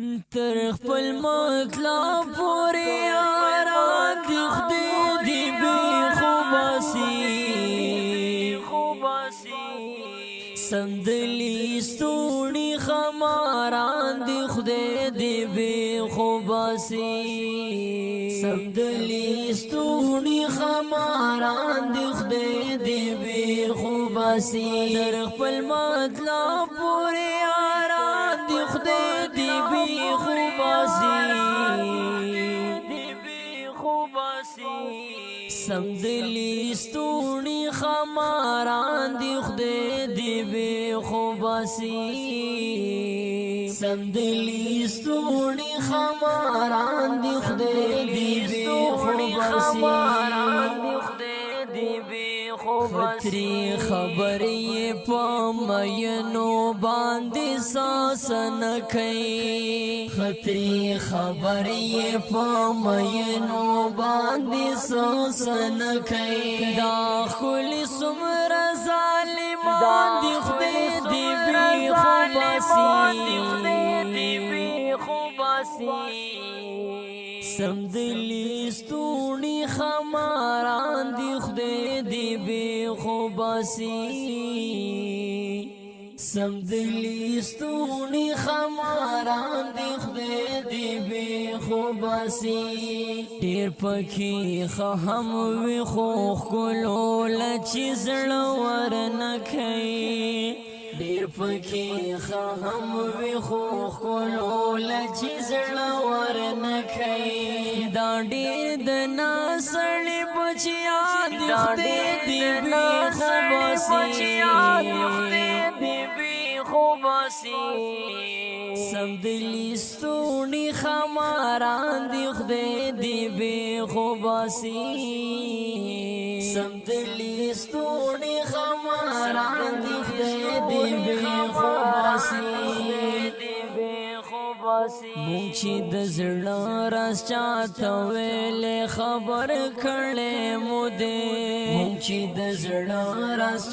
تر خپل مطلب پورې یاران دی خدای دی بی خوباسی سندلی ستونی خماران دی خدای دی بی خوباسی سندلی ستونی خماران دی خدای دی بی خوباسی تر خپل مطلب پورې یاران دی خدای دی بی خوباسی سمدلی ستونی خماران دی خدای دی بی خوباسی سمدلی ستونی خماران دی خدای دی بی خطری خبری پا مینو باندی ساسن کئی خطری خبری پا مینو باندی ساسن کئی دا خلی سمر ظالمان دی خدای دی بی خوباسی سمدلی ستونی خماران دی خدای دی بی خوباسی سمدلی ستونی خماران دی خدای دی بی خوباسی دیر پکی خهم وی خوخ کلو لچی زڑور نکئی دیر پکی خهم وی خوخ کلو لچی زڑور نکئی دا دیر دنا سڑی بچیان دی خدای دی بی خوباسی سمدلی ستونی خماران دی خدای دی بی خوباسی سمدلی ستونی خماران دی خدای دی بی خوباسی مونچی دزڑا راس چاہتا ویلے خبر کھڑے مودے مونچی دزڑا راس